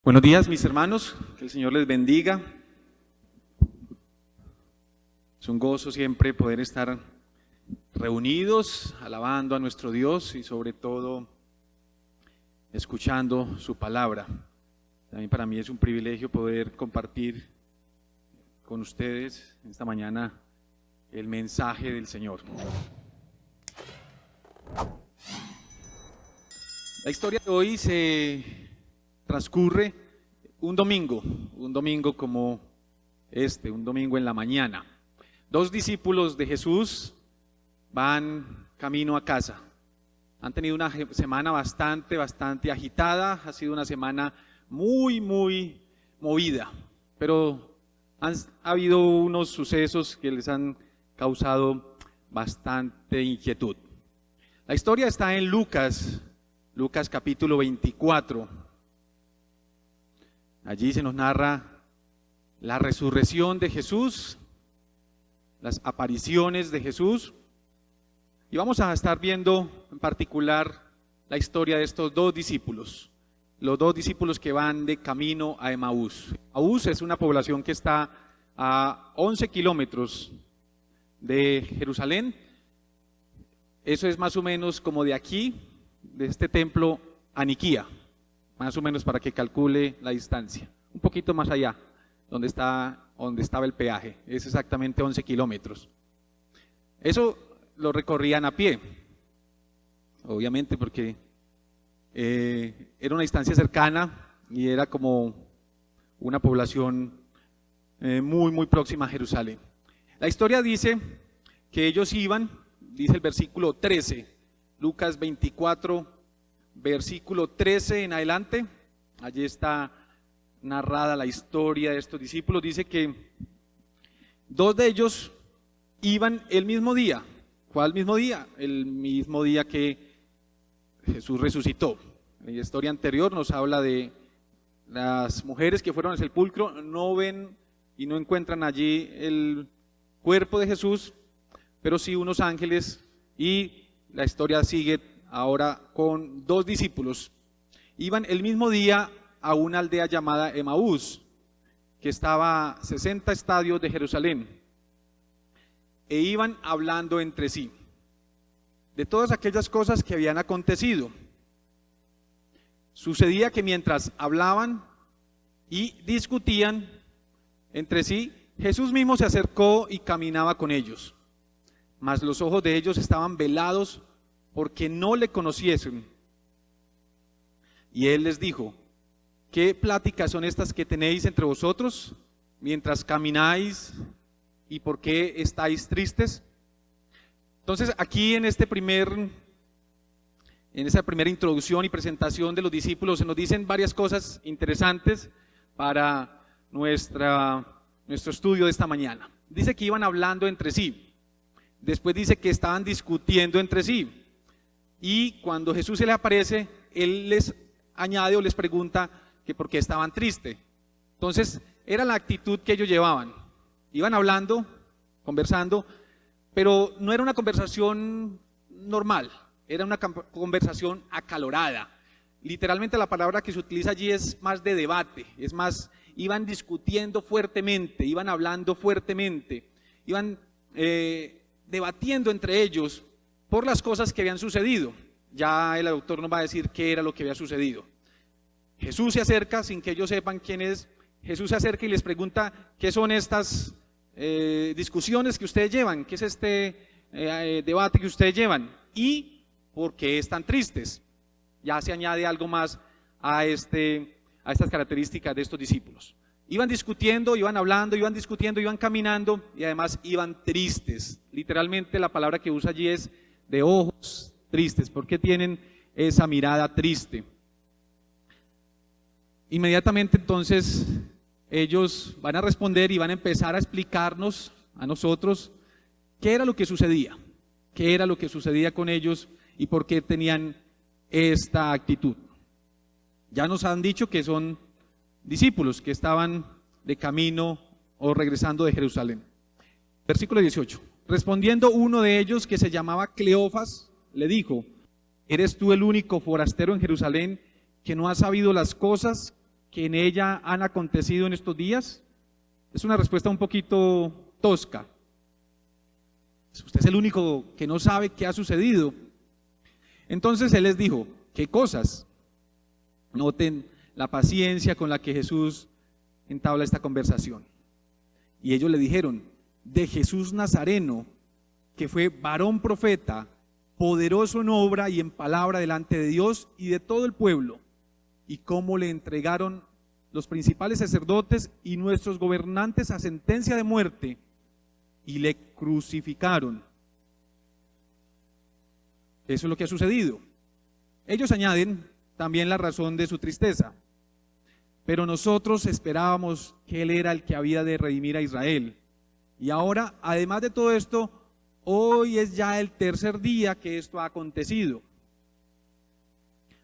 Buenos días, mis hermanos, que el Señor les bendiga. Es un gozo siempre poder estar reunidos, alabando a nuestro Dios y sobre todo escuchando su palabra. También para mí es un privilegio poder compartir con ustedes esta mañana el mensaje del Señor. La historia de hoy se transcurre un domingo como un domingo en la mañana. Dos discípulos de Jesús van camino a casa. Han tenido una semana bastante agitada, ha sido una semana muy movida, pero ha habido unos sucesos que les han causado bastante inquietud. La historia está en Lucas capítulo 24. Allí se nos narra la resurrección de Jesús, las apariciones de Jesús, y vamos a estar viendo en particular la historia de estos dos discípulos, los dos discípulos que van de camino a Emaús. Emaús es una población que está a 11 kilómetros de Jerusalén. Eso es más o menos como de aquí, de este templo a Niquía, más o menos para que calcule la distancia. Un poquito más allá, donde estaba el peaje, es exactamente 11 kilómetros. Eso lo recorrían a pie, obviamente porque era una distancia cercana y era como una población muy próxima a Jerusalén. La historia dice que ellos iban, dice el versículo 13, Lucas 24, versículo 13 en adelante, allí está narrada la historia de estos discípulos. Dice que dos de ellos iban el mismo día. ¿Cuál mismo día? El mismo día que Jesús resucitó. En la historia anterior nos habla de las mujeres que fueron al sepulcro, no ven y no encuentran allí el cuerpo de Jesús, pero sí unos ángeles, y la historia sigue ahora con dos discípulos. Iban el mismo día a una aldea llamada Emaús, que estaba a 60 estadios de Jerusalén, e iban hablando entre sí de todas aquellas cosas que habían acontecido. Sucedía que mientras hablaban y discutían entre sí, Jesús mismo se acercó y caminaba con ellos, mas los ojos de ellos estaban velados porque no le conociesen. Y él les dijo: ¿qué pláticas son estas que tenéis entre vosotros mientras camináis, y por qué estáis tristes? Entonces aquí en esta primera introducción y presentación de los discípulos se nos dicen varias cosas interesantes para nuestro estudio de esta mañana. Dice que iban hablando entre sí, después dice que estaban discutiendo entre sí, y cuando Jesús se les aparece, él les añade o les pregunta que por qué estaban tristes. Entonces era la actitud que ellos llevaban. Iban hablando, conversando, pero no era una conversación normal, era una conversación acalorada. Literalmente la palabra que se utiliza allí es más de debate, es más, iban discutiendo fuertemente, iban hablando fuertemente, iban debatiendo entre ellos por las cosas que habían sucedido. Ya el autor nos va a decir qué era lo que había sucedido. Jesús se acerca, sin que ellos sepan quién es, Jesús se acerca y les pregunta: ¿qué son estas discusiones que ustedes llevan? ¿Qué es este debate que ustedes llevan? ¿Y por qué están tristes? Ya se añade algo más a estas características de estos discípulos. Iban discutiendo, iban hablando, iban discutiendo, iban caminando, y además iban tristes. Literalmente la palabra que usa allí es de ojos tristes. ¿Por qué tienen esa mirada triste? Inmediatamente entonces ellos van a responder y van a empezar a explicarnos a nosotros qué era lo que sucedía, con ellos y por qué tenían esta actitud. Ya nos han dicho que son discípulos que estaban de camino o regresando de Jerusalén. Versículo 18. Respondiendo uno de ellos, que se llamaba Cleofas, le dijo: ¿eres tú el único forastero en Jerusalén que no ha sabido las cosas que en ella han acontecido en estos días? Es una respuesta un poquito tosca. Usted es el único que no sabe qué ha sucedido. Entonces él les dijo, ¿qué cosas? Noten la paciencia con la que Jesús entabla esta conversación. Y ellos le dijeron, de Jesús Nazareno, que fue varón profeta, poderoso en obra y en palabra delante de Dios y de todo el pueblo, y cómo le entregaron los principales sacerdotes y nuestros gobernantes a sentencia de muerte, y le crucificaron. Eso es lo que ha sucedido. Ellos añaden también la razón de su tristeza. Pero nosotros esperábamos que Él era el que había de redimir a Israel. Y ahora, además de todo esto, hoy es ya el tercer día que esto ha acontecido.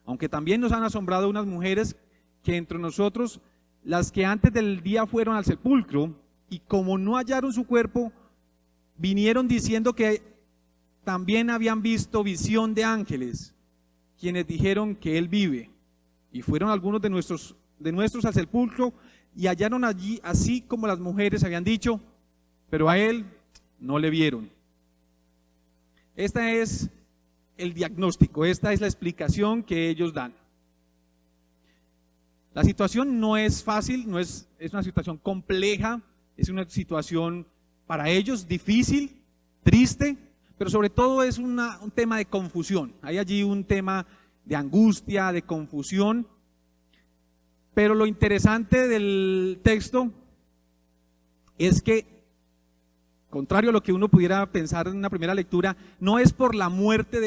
Aunque también nos han asombrado unas mujeres que entre nosotros, las que antes del día fueron al sepulcro, y como no hallaron su cuerpo, vinieron diciendo que también habían visto visión de ángeles, quienes dijeron que Él vive. Y fueron algunos de nuestros al sepulcro y hallaron allí, así como las mujeres habían dicho, pero a Él no le vieron. Este es el diagnóstico, esta es la explicación que ellos dan. La situación no es fácil, es una situación compleja, es una situación para ellos difícil, triste, pero sobre todo es un tema de confusión. Hay allí un tema de angustia, de confusión. Pero lo interesante del texto es que, contrario a lo que uno pudiera pensar en una primera lectura, no es por la muerte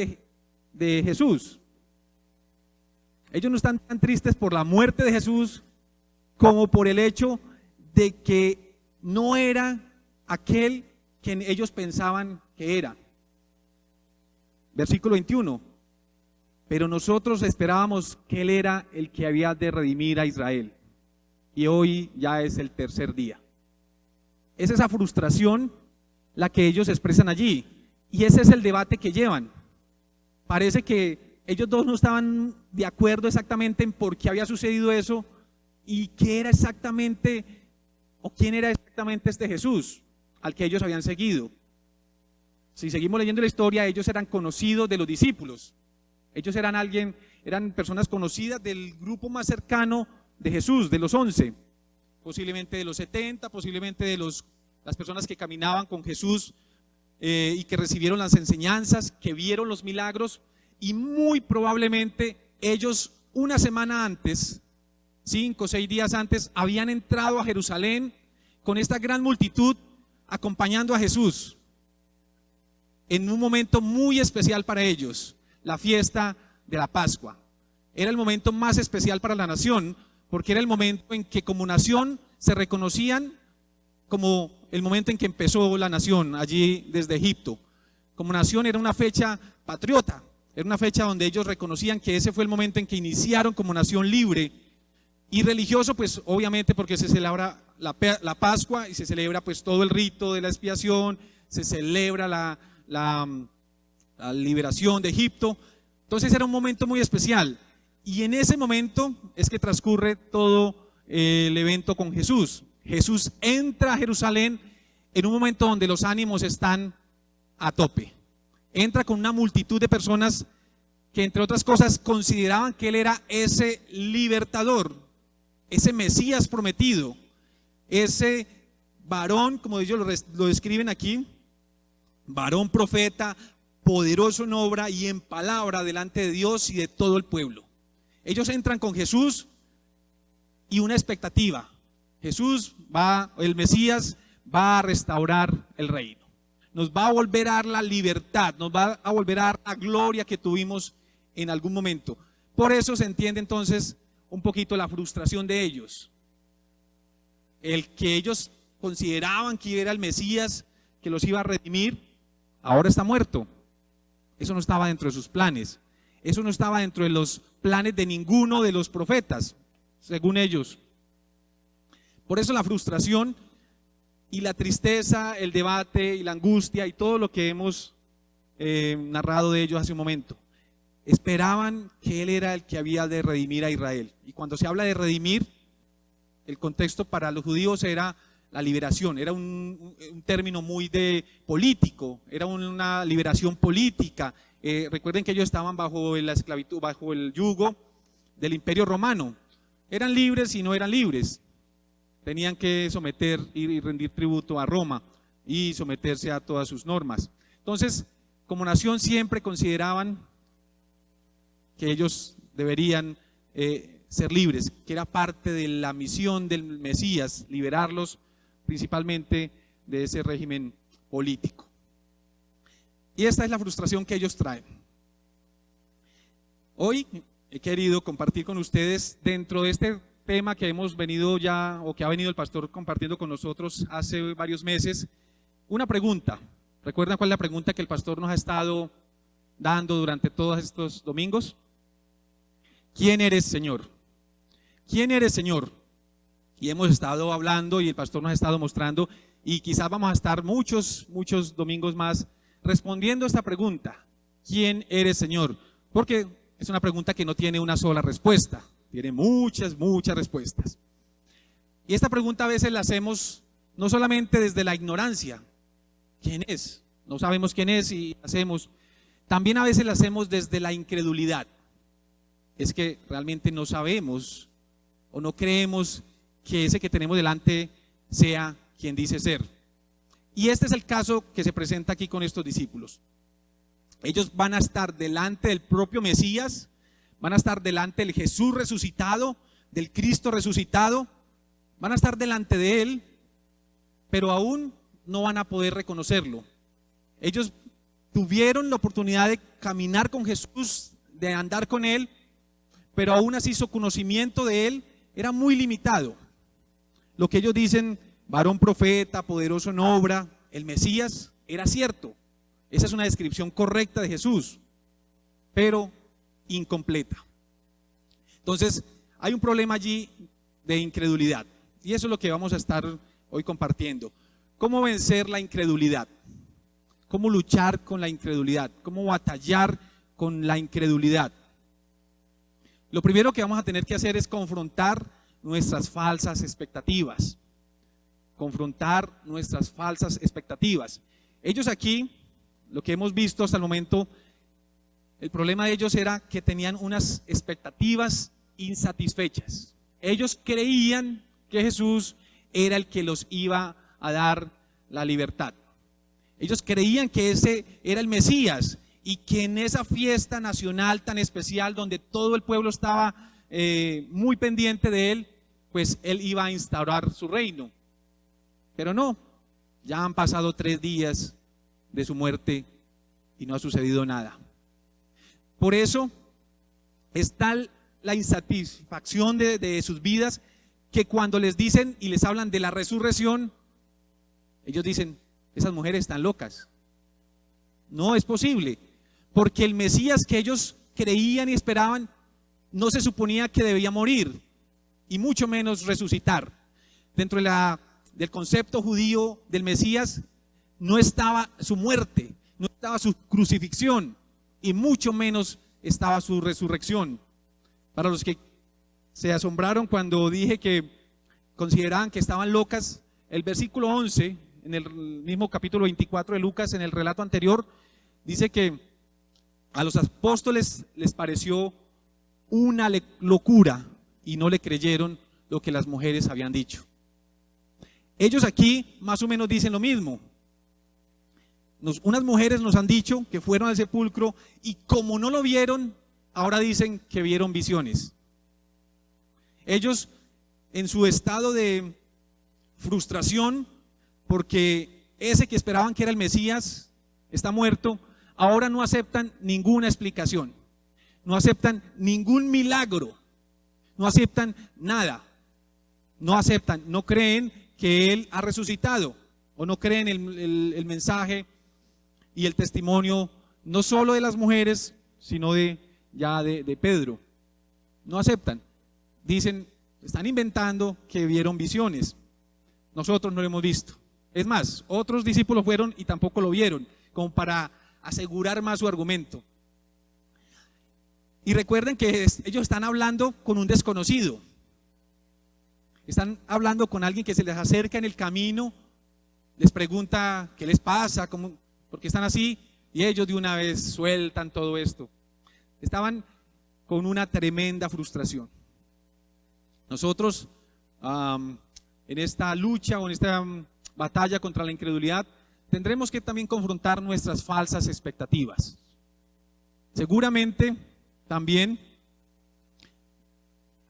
de Jesús. Ellos no están tan tristes por la muerte de Jesús como por el hecho de que no era aquel que ellos pensaban que era. Versículo 21. Pero nosotros esperábamos que Él era el que había de redimir a Israel. Y hoy ya es el tercer día. Es esa frustración la que ellos expresan allí. Y ese es el debate que llevan. Parece que ellos dos no estaban de acuerdo exactamente en por qué había sucedido eso y qué era exactamente, o quién era exactamente este Jesús al que ellos habían seguido. Si seguimos leyendo la historia, ellos eran conocidos de los discípulos. Ellos eran personas conocidas del grupo más cercano de Jesús, de los 11, posiblemente de los 70, posiblemente de las personas que caminaban con Jesús y que recibieron las enseñanzas, que vieron los milagros, y muy probablemente ellos una semana antes, 5 o 6 días antes, habían entrado a Jerusalén con esta gran multitud acompañando a Jesús en un momento muy especial para ellos, la fiesta de la Pascua. Era el momento más especial para la nación, porque era el momento en que como nación se reconocían como el momento en que empezó la nación allí desde Egipto. Como nación era una fecha patriota, era una fecha donde ellos reconocían que ese fue el momento en que iniciaron como nación libre, y religioso pues obviamente porque se celebra la Pascua y se celebra pues todo el rito de la expiación, se celebra la liberación de Egipto. Entonces era un momento muy especial, y en ese momento es que transcurre todo el evento con Jesús. Jesús entra a Jerusalén en un momento donde los ánimos están a tope. Entra con una multitud de personas que, entre otras cosas, consideraban que Él era ese libertador, ese Mesías prometido, ese varón, como ellos lo describen aquí, varón profeta, poderoso en obra y en palabra delante de Dios y de todo el pueblo. Ellos entran con Jesús y una expectativa. El Mesías va a restaurar el reino. Nos va a volver a dar la libertad, nos va a volver a dar la gloria que tuvimos en algún momento. Por eso se entiende entonces un poquito la frustración de ellos. El que ellos consideraban que era el Mesías, que los iba a redimir, ahora está muerto. Eso no estaba dentro de sus planes. Eso no estaba dentro de los planes de ninguno de los profetas, según ellos. Por eso la frustración y la tristeza, el debate y la angustia y todo lo que hemos narrado de ellos hace un momento. Esperaban que Él era el que había de redimir a Israel. Y cuando se habla de redimir, el contexto para los judíos era la liberación, era un término muy político, era una liberación política. Recuerden que ellos estaban bajo la esclavitud, bajo el yugo del Imperio Romano. Eran libres y no eran libres. Tenían que someter y rendir tributo a Roma y someterse a todas sus normas. Entonces, como nación siempre consideraban que ellos deberían ser libres, que era parte de la misión del Mesías, liberarlos principalmente de ese régimen político. Y esta es la frustración que ellos traen. Hoy he querido compartir con ustedes, dentro de este tema que hemos venido ya, o que ha venido el pastor compartiendo con nosotros hace varios meses, una pregunta. ¿Recuerdan cuál es la pregunta que el pastor nos ha estado dando durante todos estos domingos? ¿Quién eres, Señor? ¿Quién eres, Señor? Y hemos estado hablando y el pastor nos ha estado mostrando, y quizás vamos a estar muchos domingos más respondiendo esta pregunta. ¿Quién eres, Señor? Porque es una pregunta que no tiene una sola respuesta, tiene muchas respuestas. Y esta pregunta a veces la hacemos no solamente desde la ignorancia. ¿Quién es? No sabemos quién es y hacemos. También a veces la hacemos desde la incredulidad. Es que realmente no sabemos o no creemos que ese que tenemos delante sea quien dice ser. Y este es el caso que se presenta aquí con estos discípulos. Ellos van a estar delante del propio Mesías, van a estar delante del Jesús resucitado, del Cristo resucitado, van a estar delante de Él, pero aún no van a poder reconocerlo. Ellos tuvieron la oportunidad de caminar con Jesús, de andar con Él, pero aún así su conocimiento de Él era muy limitado. Lo que ellos dicen, varón profeta, poderoso en obra, el Mesías, era cierto. Esa es una descripción correcta de Jesús, pero incompleta. Entonces, hay un problema allí de incredulidad, y eso es lo que vamos a estar hoy compartiendo. ¿Cómo vencer la incredulidad? ¿Cómo luchar con la incredulidad? ¿Cómo batallar con la incredulidad? Lo primero que vamos a tener que hacer es confrontar nuestras falsas expectativas. Confrontar nuestras falsas expectativas. Ellos aquí, lo que hemos visto hasta el momento, el problema de ellos era que tenían unas expectativas insatisfechas. Ellos creían que Jesús era el que los iba a dar la libertad. Ellos creían que ese era el Mesías y que en esa fiesta nacional tan especial donde todo el pueblo estaba muy pendiente de él, pues él iba a instaurar su reino. Pero no, ya han pasado 3 días de su muerte y no ha sucedido nada. Por eso es tal la insatisfacción de sus vidas que cuando les dicen y les hablan de la resurrección, ellos dicen, esas mujeres están locas. No es posible, porque el Mesías que ellos creían y esperaban no se suponía que debía morir y mucho menos resucitar. Dentro del concepto judío del Mesías no estaba su muerte, no estaba su crucifixión y mucho menos estaba su resurrección. Para los que se asombraron cuando dije que consideraban que estaban locas, el versículo 11, en el mismo capítulo 24 de Lucas, en el relato anterior, dice que a los apóstoles les pareció una locura y no le creyeron lo que las mujeres habían dicho. Ellos aquí más o menos dicen lo mismo. Unas mujeres nos han dicho que fueron al sepulcro y como no lo vieron, ahora dicen que vieron visiones. Ellos en su estado de frustración, porque ese que esperaban que era el Mesías está muerto, ahora no aceptan ninguna explicación, no aceptan ningún milagro, no aceptan nada, no aceptan, no creen que Él ha resucitado, o no creen el mensaje y el testimonio, no solo de las mujeres, sino de Pedro. No aceptan, dicen, están inventando que vieron visiones, nosotros no lo hemos visto. Es más, otros discípulos fueron y tampoco lo vieron, como para asegurar más su argumento. Y recuerden que ellos están hablando con un desconocido. están hablando con alguien que se les acerca en el camino, les pregunta qué les pasa, por qué están así, y ellos de una vez sueltan todo esto. Estaban con una tremenda frustración. Nosotros en esta lucha o en esta batalla contra la incredulidad tendremos que también confrontar nuestras falsas expectativas. Seguramente también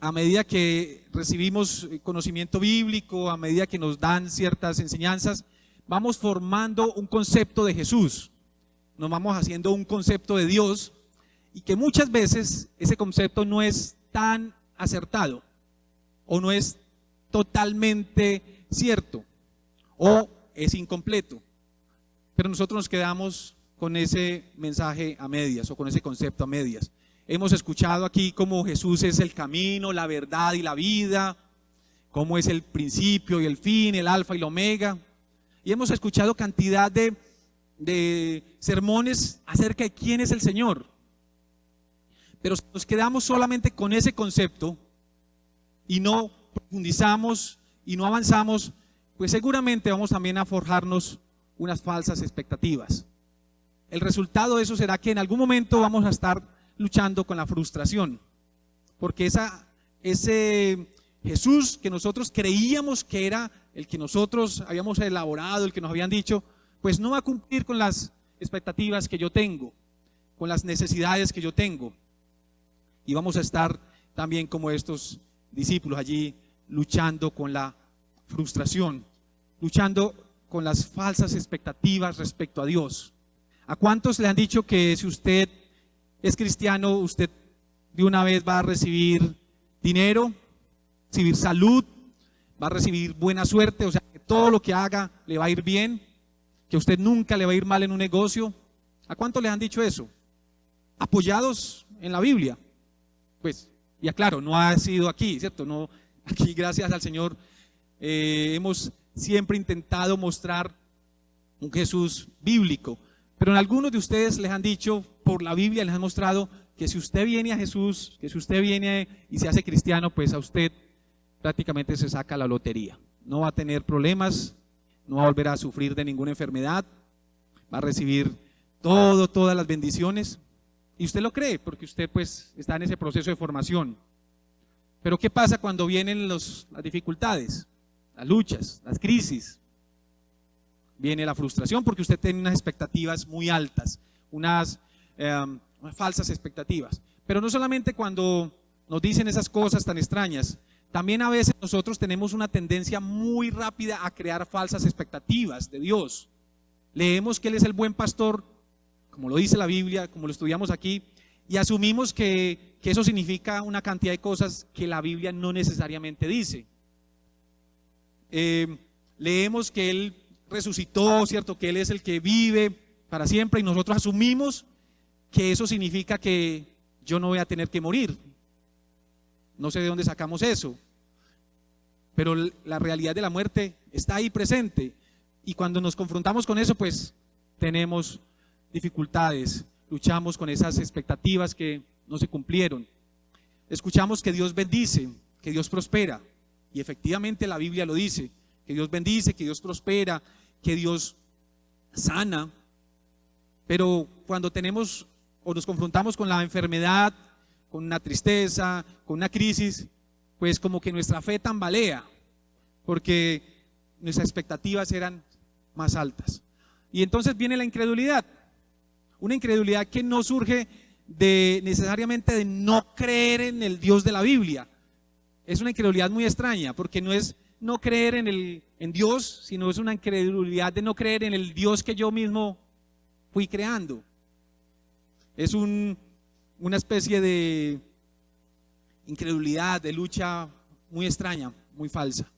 a medida que recibimos conocimiento bíblico, a medida que nos dan ciertas enseñanzas, vamos formando un concepto de Jesús, nos vamos haciendo un concepto de Dios, y que muchas veces ese concepto no es tan acertado o no es totalmente cierto o es incompleto, pero nosotros nos quedamos con ese mensaje a medias o con ese concepto a medias. Hemos escuchado aquí cómo Jesús es el camino, la verdad y la vida, cómo es el principio y el fin, el alfa y el omega, y hemos escuchado cantidad de sermones acerca de quién es el Señor. Pero si nos quedamos solamente con ese concepto y no profundizamos y no avanzamos, pues seguramente vamos también a forjarnos unas falsas expectativas. El resultado de eso será que en algún momento vamos a estar luchando con la frustración, porque ese Jesús que nosotros creíamos que era el que nosotros habíamos elaborado, el que nos habían dicho, pues no va a cumplir con las expectativas que yo tengo, con las necesidades que yo tengo. Y vamos a estar también como estos discípulos allí luchando con la frustración, luchando con las falsas expectativas respecto a Dios. ¿A cuántos le han dicho que si usted es cristiano, usted de una vez va a recibir dinero, recibir salud, va a recibir buena suerte, o sea, que todo lo que haga le va a ir bien, que a usted nunca le va a ir mal en un negocio? ¿A cuántos le han dicho eso? Apoyados en la Biblia. Pues, y aclaro, no ha sido aquí, ¿cierto? No, aquí gracias al Señor hemos siempre intentado mostrar un Jesús bíblico, pero en algunos de ustedes les han dicho, por la Biblia les han mostrado que si usted viene a Jesús, que si usted viene y se hace cristiano, pues a usted prácticamente se saca la lotería. No va a tener problemas, no va a volver a sufrir de ninguna enfermedad, va a recibir todas las bendiciones. Y usted lo cree porque usted pues está en ese proceso de formación. Pero ¿qué pasa cuando vienen las dificultades, las luchas, las crisis? Viene la frustración porque usted tiene unas expectativas muy altas, unas falsas expectativas. Pero no solamente cuando nos dicen esas cosas tan extrañas, también a veces nosotros tenemos una tendencia muy rápida a crear falsas expectativas de Dios. Leemos que Él es el buen pastor, como lo dice la Biblia, como lo estudiamos aquí, y asumimos que eso significa una cantidad de cosas que la Biblia no necesariamente dice. Leemos que Él resucitó, ¿cierto? Que Él es el que vive para siempre, y nosotros asumimos que eso significa que yo no voy a tener que morir. No sé de dónde sacamos eso, pero la realidad de la muerte está ahí presente, y cuando nos confrontamos con eso, pues tenemos dificultades, luchamos con esas expectativas que no se cumplieron. Escuchamos que Dios bendice, que Dios prospera, y efectivamente la Biblia lo dice, que Dios bendice, que Dios prospera, que Dios sana. Pero cuando tenemos o nos confrontamos con la enfermedad, con una tristeza, con una crisis, pues como que nuestra fe tambalea, porque nuestras expectativas eran más altas. Y entonces viene la incredulidad, una incredulidad que no surge necesariamente de no creer en el Dios de la Biblia. Es una incredulidad muy extraña, porque no es no creer en Dios, sino es una incredulidad de no creer en el Dios que yo mismo fui creando. Es una especie de incredulidad, de lucha muy extraña, muy falsa.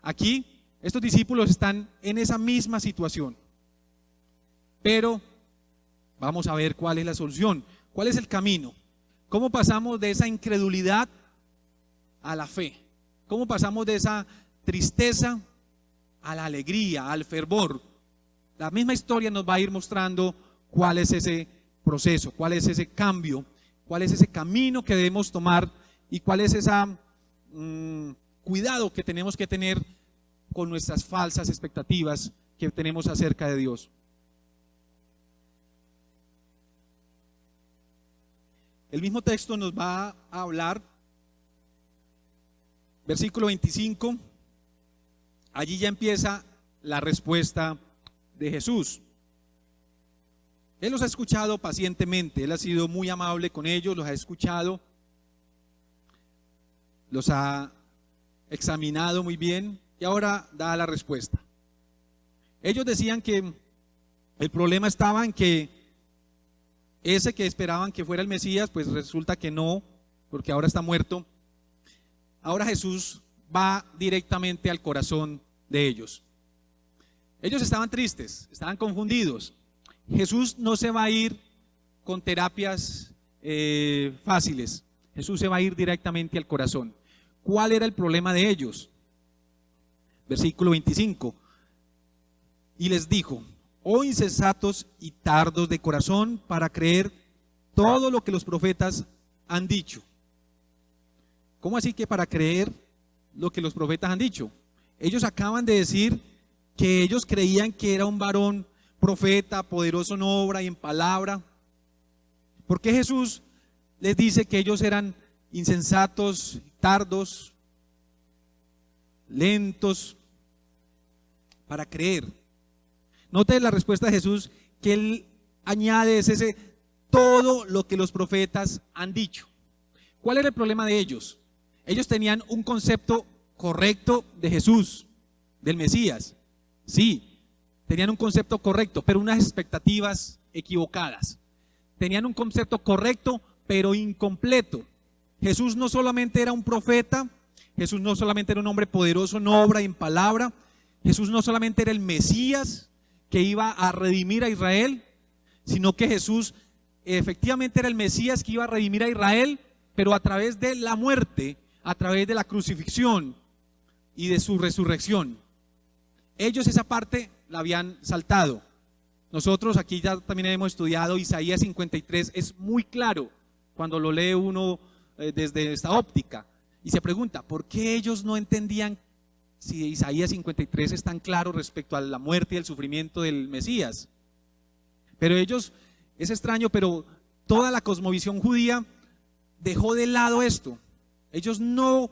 Aquí estos discípulos están en esa misma situación, pero vamos a ver cuál es la solución, cuál es el camino, cómo pasamos de esa incredulidad a la fe, cómo pasamos de esa tristeza a la alegría, al fervor. La misma historia nos va a ir mostrando cuál es ese proceso, cuál es ese cambio, cuál es ese camino que debemos tomar y cuál es esa cuidado que tenemos que tener con nuestras falsas expectativas que tenemos acerca de Dios. El mismo texto nos va a hablar, versículo 25, allí ya empieza la respuesta de Jesús. Él los ha escuchado pacientemente, Él ha sido muy amable con ellos, los ha escuchado, los ha examinado muy bien y ahora da la respuesta. Ellos decían que el problema estaba en que ese que esperaban que fuera el Mesías, pues resulta que no, porque ahora está muerto. Ahora Jesús va directamente al corazón de ellos. Ellos estaban tristes, estaban confundidos. Jesús no se va a ir con terapias fáciles. Jesús se va a ir directamente al corazón. ¿Cuál era el problema de ellos? Versículo 25. Y les dijo: oh insensatos y tardos de corazón para creer todo lo que los profetas han dicho. ¿Cómo así que para creer lo que los profetas han dicho? Ellos acaban de decir que ellos creían que era un varón profeta, poderoso en obra y en palabra. ¿Por qué Jesús les dice que ellos eran insensatos, tardos, lentos para creer? Note la respuesta de Jesús, que Él añade es ese todo lo que los profetas han dicho. ¿Cuál era el problema de ellos? Ellos tenían un concepto correcto de Jesús, del Mesías. Sí, tenían un concepto correcto, pero unas expectativas equivocadas. Tenían un concepto correcto, pero incompleto. Jesús no solamente era un profeta, Jesús no solamente era un hombre poderoso en obra y en palabra, Jesús no solamente era el Mesías que iba a redimir a Israel, sino que Jesús efectivamente era el Mesías que iba a redimir a Israel, pero a través de la muerte, a través de la crucifixión y de su resurrección. Ellos esa parte la habían saltado. Nosotros aquí ya también hemos estudiado Isaías 53, es muy claro cuando lo lee uno desde esta óptica y se pregunta, ¿por qué ellos no entendían si Isaías 53 es tan claro respecto a la muerte y el sufrimiento del Mesías? Pero ellos, es extraño, pero toda la cosmovisión judía dejó de lado esto. Ellos no,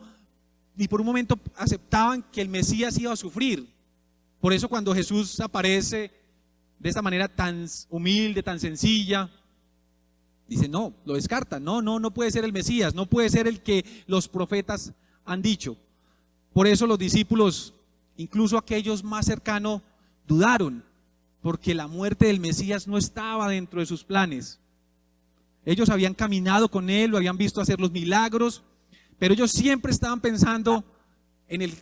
ni por un momento aceptaban que el Mesías iba a sufrir. Por eso cuando Jesús aparece de esta manera tan humilde, tan sencilla, dice no, lo descartan, no puede ser el Mesías, no puede ser el que los profetas han dicho. Por eso los discípulos, incluso aquellos más cercanos, dudaron, porque la muerte del Mesías no estaba dentro de sus planes. Ellos habían caminado con él, lo habían visto hacer los milagros, pero ellos siempre estaban pensando en el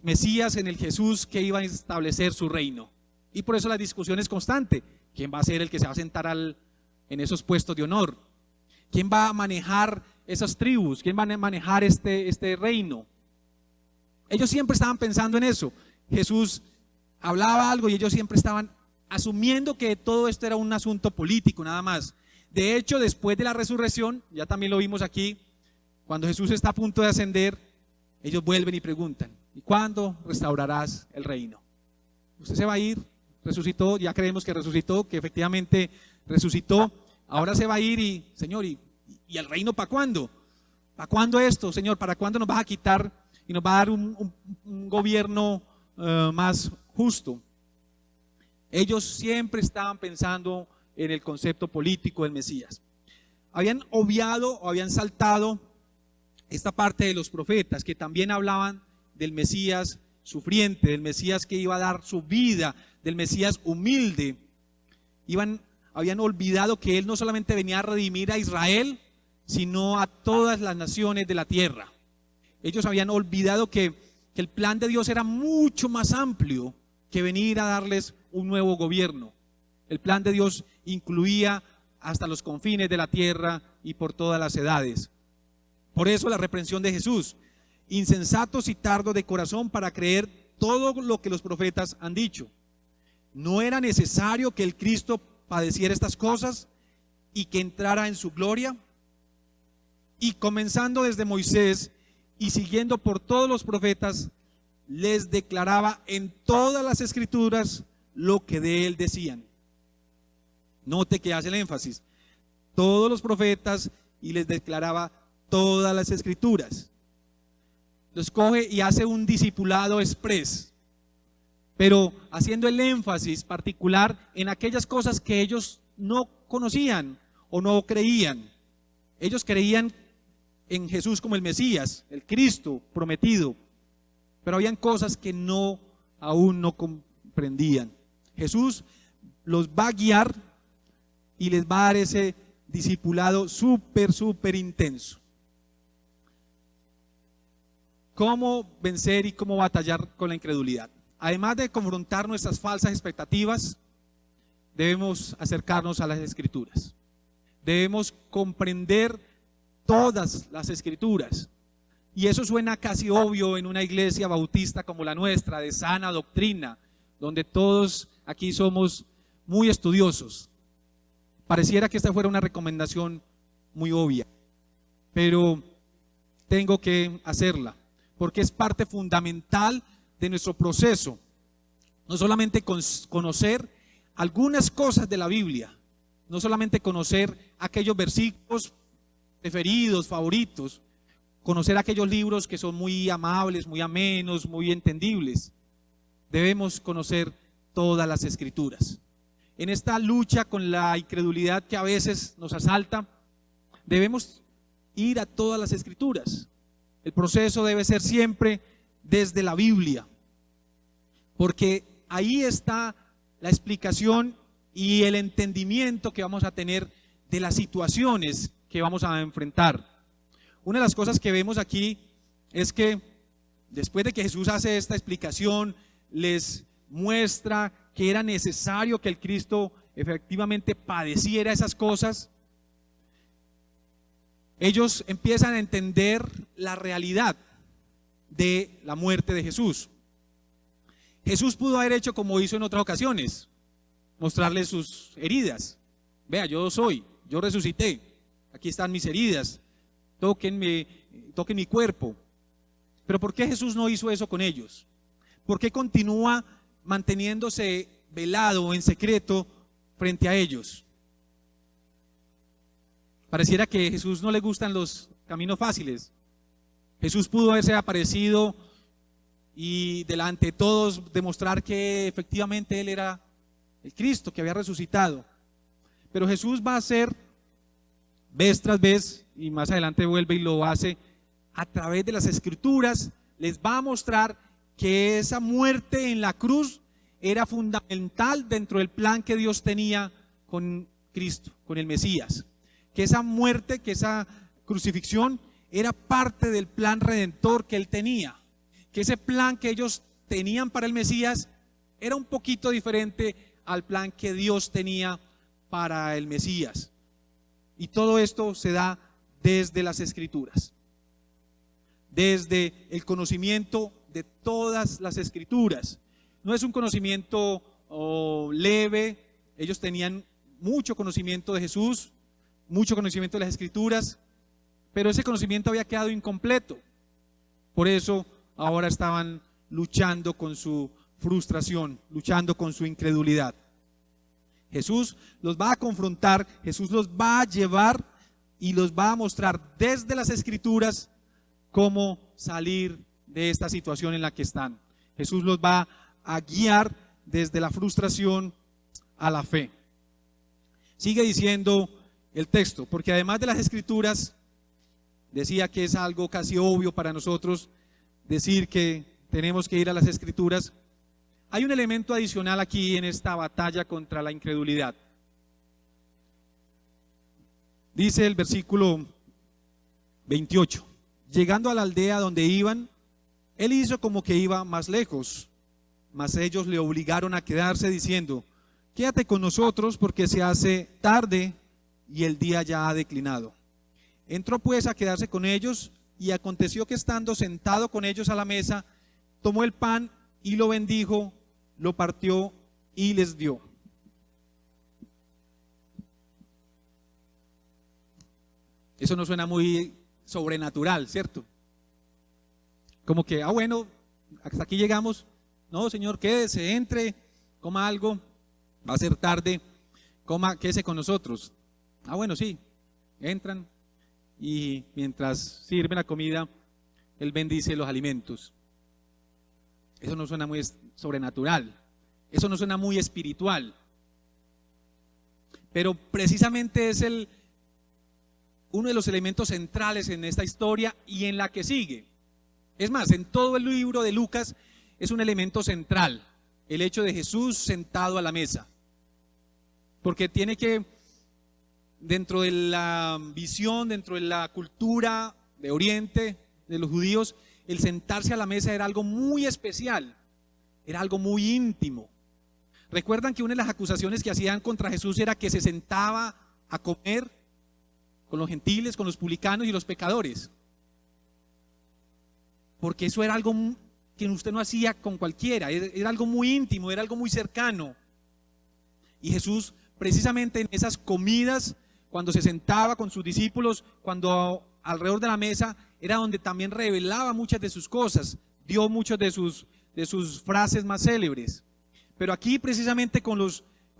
Mesías, en el Jesús que iba a establecer su reino. Y por eso la discusión es constante. ¿Quién va a ser el que se va a sentar en esos puestos de honor? ¿Quién va a manejar esas tribus? ¿Quién va a manejar este reino? Ellos siempre estaban pensando en eso. Jesús hablaba algo y ellos siempre estaban asumiendo que todo esto era un asunto político, nada más. De hecho, después de la resurrección, ya también lo vimos aquí, cuando Jesús está a punto de ascender, ellos vuelven y preguntan: ¿y cuándo restaurarás el reino? Usted se va a ir, resucitó, ya creemos que resucitó, que efectivamente resucitó, ahora se va a ir y, Señor, ¿y el reino para cuándo? ¿Para cuándo esto, Señor? ¿Para cuándo nos vas a quitar y nos va a dar un gobierno más justo? Ellos siempre estaban pensando en el concepto político del Mesías. Habían obviado o habían saltado esta parte de los profetas que también hablaban del Mesías sufriente, del Mesías que iba a dar su vida, del Mesías humilde. Habían olvidado que él no solamente venía a redimir a Israel, sino a todas las naciones de la tierra. Ellos habían olvidado que el plan de Dios era mucho más amplio que venir a darles un nuevo gobierno. El plan de Dios incluía hasta los confines de la tierra y por todas las edades. Por eso la reprensión de Jesús: insensatos y tardos de corazón para creer todo lo que los profetas han dicho. ¿No era necesario que el Cristo padeciera estas cosas y que entrara en su gloria? Y comenzando desde Moisés y siguiendo por todos los profetas, les declaraba en todas las escrituras lo que de él decían. Note que hace el énfasis, todos los profetas, y les declaraba todas las escrituras. Los coge y hace un discipulado express, pero haciendo el énfasis particular en aquellas cosas que ellos no conocían o no creían. Ellos creían en Jesús como el Mesías, el Cristo prometido, pero habían cosas que aún no comprendían. Jesús los va a guiar y les va a dar ese discipulado súper intenso. ¿Cómo vencer y cómo batallar con la incredulidad? Además de confrontar nuestras falsas expectativas, debemos acercarnos a las Escrituras. Debemos comprender todas las Escrituras. Y eso suena casi obvio en una iglesia bautista como la nuestra, de sana doctrina, donde todos aquí somos muy estudiosos. Pareciera que esta fuera una recomendación muy obvia, pero tengo que hacerla, porque es parte fundamental de nuestro proceso. No solamente conocer algunas cosas de la Biblia, no solamente conocer aquellos versículos preferidos, favoritos, conocer aquellos libros que son muy amables, muy amenos, muy entendibles. Debemos conocer todas las Escrituras. En esta lucha con la incredulidad que a veces nos asalta, debemos ir a todas las Escrituras. El proceso debe ser siempre desde la Biblia, porque ahí está la explicación y el entendimiento que vamos a tener de las situaciones que vamos a enfrentar. Una de las cosas que vemos aquí es que después de que Jesús hace esta explicación, les muestra que era necesario que el Cristo efectivamente padeciera esas cosas. Ellos empiezan a entender la realidad de la muerte de Jesús. Jesús pudo haber hecho como hizo en otras ocasiones, mostrarles sus heridas. Vea, yo resucité, aquí están mis heridas, toquen mi cuerpo. Pero ¿por qué Jesús no hizo eso con ellos? ¿Por qué continúa manteniéndose velado en secreto frente a ellos? Pareciera que a Jesús no le gustan los caminos fáciles. Jesús pudo haberse aparecido y delante de todos demostrar que efectivamente Él era el Cristo que había resucitado. Pero Jesús va a hacer vez tras vez, y más adelante vuelve y lo hace a través de las Escrituras, les va a mostrar que esa muerte en la cruz era fundamental dentro del plan que Dios tenía con Cristo, con el Mesías. Que esa muerte, que esa crucifixión era parte del plan redentor que Él tenía. Que ese plan que ellos tenían para el Mesías era un poquito diferente al plan que Dios tenía para el Mesías. Y todo esto se da desde las Escrituras, desde el conocimiento de todas las Escrituras. No es un conocimiento leve. Ellos tenían mucho conocimiento de Jesús, mucho conocimiento de las Escrituras, pero ese conocimiento había quedado incompleto. Por eso ahora estaban luchando con su frustración, luchando con su incredulidad. Jesús los va a confrontar, Jesús los va a llevar y los va a mostrar desde las Escrituras cómo salir de esta situación en la que están. Jesús los va a guiar desde la frustración a la fe. Sigue diciendo el texto, porque además de las Escrituras, decía que es algo casi obvio para nosotros decir que tenemos que ir a las Escrituras. Hay un elemento adicional aquí en esta batalla contra la incredulidad. Dice el versículo 28, llegando a la aldea donde iban, él hizo como que iba más lejos, mas ellos le obligaron a quedarse diciendo, quédate con nosotros porque se hace tarde y el día ya ha declinado. Entró pues a quedarse con ellos y aconteció que estando sentado con ellos a la mesa, tomó el pan y lo bendijo, lo partió y les dio. Eso no suena muy sobrenatural, ¿cierto? Como que, bueno, hasta aquí llegamos. No, Señor, quédese, entre, coma algo, va a ser tarde, quédese con nosotros. Bueno, sí, entran y mientras sirven la comida, Él bendice los alimentos. Eso no suena muy sobrenatural, eso no suena muy espiritual, pero precisamente es uno de los elementos centrales en esta historia y en la que sigue. Es más, en todo el libro de Lucas es un elemento central, el hecho de Jesús sentado a la mesa. Porque tiene que, dentro de la visión, dentro de la cultura de Oriente, de los judíos, el sentarse a la mesa era algo muy especial, era algo muy íntimo. Recuerdan que una de las acusaciones que hacían contra Jesús era que se sentaba a comer con los gentiles, con los publicanos y los pecadores. Porque eso era algo que usted no hacía con cualquiera, era algo muy íntimo, era algo muy cercano. Y Jesús, precisamente en esas comidas, cuando se sentaba con sus discípulos, cuando alrededor de la mesa, era donde también revelaba muchas de sus cosas, dio muchas de sus frases más célebres. Pero aquí precisamente con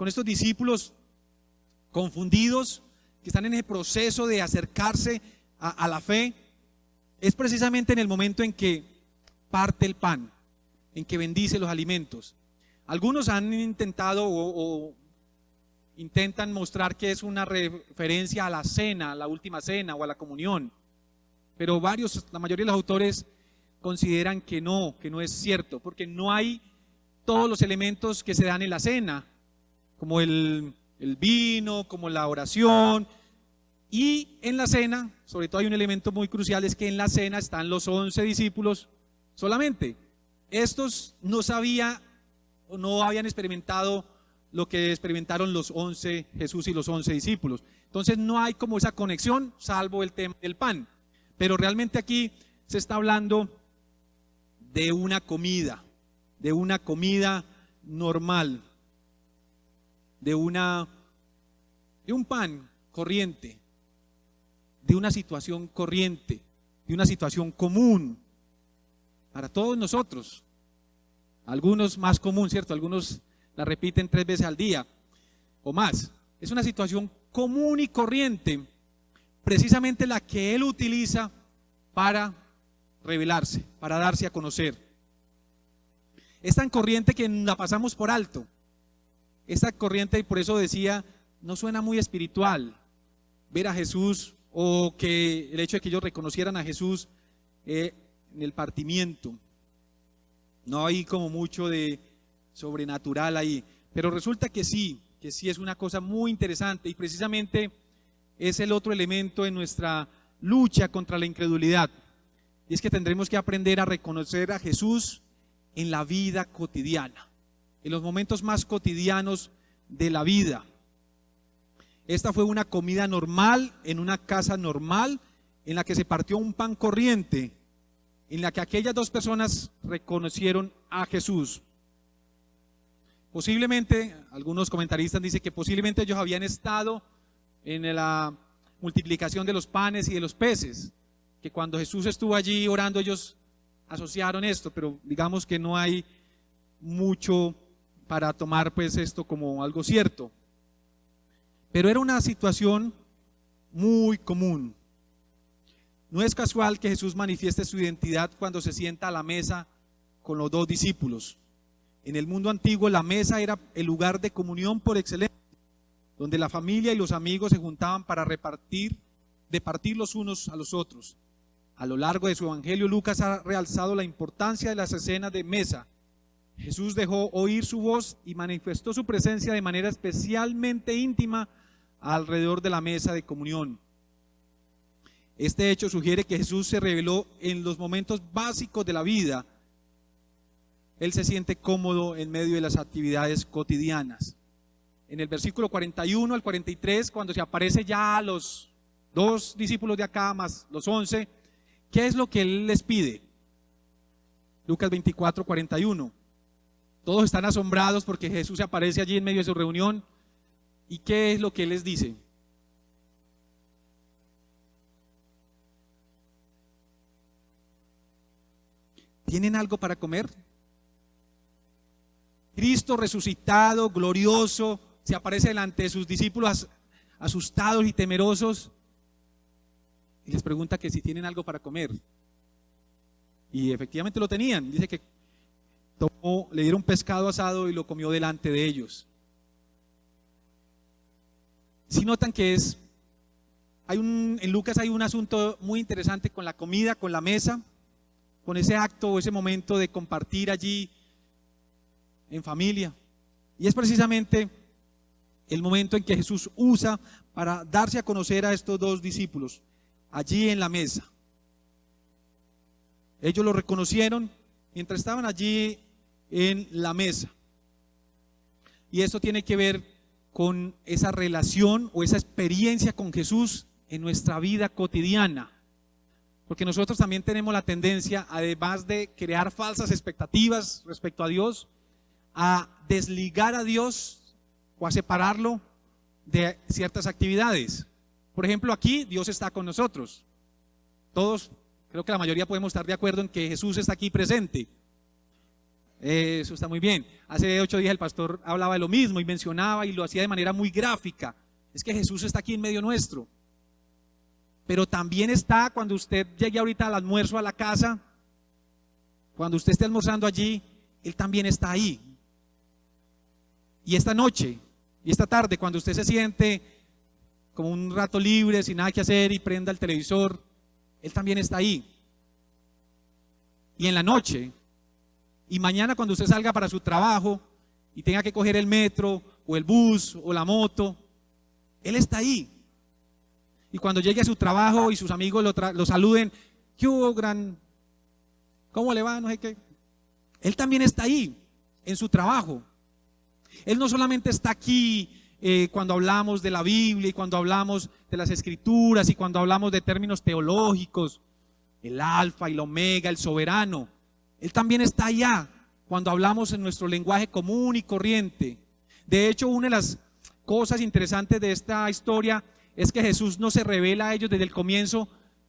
estos discípulos confundidos, que están en ese proceso de acercarse a la fe, es precisamente en el momento en que parte el pan, en que bendice los alimentos. Algunos han intentado o intentan mostrar que es una referencia a la cena, a la última cena o a la comunión, pero la mayoría de los autores consideran que no es cierto, porque no hay todos los elementos que se dan en la cena, como el vino, como la oración. Y en la cena, sobre todo hay un elemento muy crucial, es que en la cena están los 11 discípulos solamente. Estos no sabían o no habían experimentado lo que experimentaron los 11, Jesús y los 11 discípulos. Entonces no hay como esa conexión, salvo el tema del pan. Pero realmente aquí se está hablando de una comida normal, de un pan corriente, de una situación corriente, de una situación común para todos nosotros. Algunos más común, ¿cierto? Algunos la repiten 3 veces al día o más. Es una situación común y corriente, precisamente la que Él utiliza para revelarse, para darse a conocer. Es tan corriente que la pasamos por alto. Esta corriente, y por eso decía, no suena muy espiritual ver a Jesús, o que el hecho de que ellos reconocieran a Jesús en el partimiento. No hay como mucho de sobrenatural ahí, pero resulta que sí es una cosa muy interesante, y precisamente es el otro elemento en nuestra lucha contra la incredulidad. Y es que tendremos que aprender a reconocer a Jesús en la vida cotidiana, en los momentos más cotidianos de la vida. Esta fue una comida normal, en una casa normal, en la que se partió un pan corriente, en la que aquellas 2 personas reconocieron a Jesús. Posiblemente, algunos comentaristas dicen que posiblemente ellos habían estado en la multiplicación de los panes y de los peces, que cuando Jesús estuvo allí orando ellos asociaron esto, pero digamos que no hay mucho para tomar pues esto como algo cierto. Pero era una situación muy común. No es casual que Jesús manifieste su identidad cuando se sienta a la mesa con los 2 discípulos. En el mundo antiguo la mesa era el lugar de comunión por excelencia, donde la familia y los amigos se juntaban para repartir los unos a los otros. A lo largo de su evangelio, Lucas ha realzado la importancia de las escenas de mesa. Jesús dejó oír su voz y manifestó su presencia de manera especialmente íntima alrededor de la mesa de comunión. Este hecho sugiere que Jesús se reveló en los momentos básicos de la vida. Él se siente cómodo en medio de las actividades cotidianas. En el versículo 41 al 43, cuando se aparece ya a los 2 discípulos de acá más los 11, ¿qué es lo que Él les pide? Lucas 24, 41. Todos están asombrados porque Jesús se aparece allí en medio de su reunión. ¿Y qué es lo que Él les dice? ¿tienen algo para comer? Cristo resucitado, glorioso, se aparece delante de sus discípulos asustados y temerosos y les pregunta que si tienen algo para comer. Y efectivamente lo tenían. Dice que le dieron pescado asado y lo comió delante de ellos. Si notan que en Lucas hay un asunto muy interesante con la comida, con la mesa, con ese acto o ese momento de compartir allí en familia. Y es precisamente el momento en que Jesús usa para darse a conocer a estos dos discípulos, allí en la mesa. Ellos lo reconocieron mientras estaban allí en la mesa. Y esto tiene que ver con esa relación o esa experiencia con Jesús en nuestra vida cotidiana. Porque nosotros también tenemos la tendencia, además de crear falsas expectativas respecto a Dios, a desligar a Dios o a separarlo de ciertas actividades. Por ejemplo, aquí Dios está con nosotros. Todos, creo que la mayoría podemos estar de acuerdo en que Jesús está aquí presente. Eso está muy bien. Hace 8 días el pastor hablaba de lo mismo y mencionaba y lo hacía de manera muy gráfica. Es que Jesús está aquí en medio nuestro. Pero también está cuando usted llegue ahorita al almuerzo a la casa, cuando usted esté almorzando allí, Él también está ahí. Y esta noche y esta tarde, cuando usted se siente como un rato libre, sin nada que hacer y prenda el televisor, Él también está ahí. Y en la noche, y mañana cuando usted salga para su trabajo y tenga que coger el metro o el bus o la moto, Él está ahí. Y cuando llegue a su trabajo y sus amigos lo saluden, ¿qué hubo, gran? ¿Cómo le va? No sé qué. Él también está ahí, en su trabajo. Él no solamente está aquí cuando hablamos de la Biblia y cuando hablamos de las Escrituras y cuando hablamos de términos teológicos, el alfa y el omega, el soberano. Él también está allá cuando hablamos en nuestro lenguaje común y corriente. De hecho, una de las cosas interesantes de esta historia es que Jesús no se revela a ellos desde el comienzo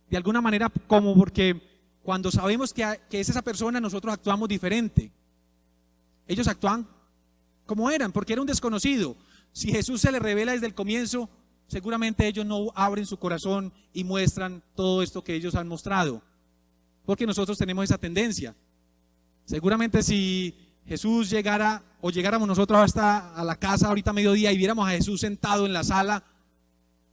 de alguna manera, como porque cuando sabemos que es esa persona, nosotros actuamos diferente. Ellos actúan como eran, porque era un desconocido. Si Jesús se le revela desde el comienzo, seguramente ellos no abren su corazón y muestran todo esto que ellos han mostrado, porque nosotros tenemos esa tendencia. Seguramente si Jesús llegara o llegáramos nosotros hasta a la casa ahorita a mediodía y viéramos a Jesús sentado en la sala,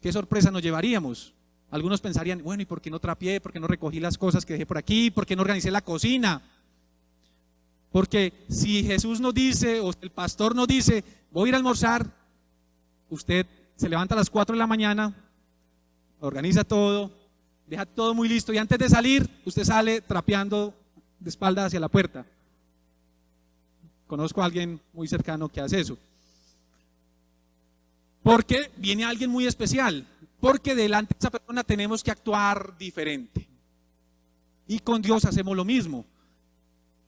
¿qué sorpresa nos llevaríamos? Algunos pensarían, bueno, ¿y por qué no trapié? ¿Por qué no recogí las cosas que dejé por aquí? ¿Por qué no organicé la cocina? Porque si Jesús nos dice, o el pastor nos dice, voy a ir a almorzar, usted se levanta a las 4 de la mañana, organiza todo, deja todo muy listo y antes de salir, usted sale trapeando de espalda hacia la puerta. Conozco a alguien muy cercano que hace eso. Porque viene alguien muy especial, porque delante de esa persona tenemos que actuar diferente. Y con Dios hacemos lo mismo.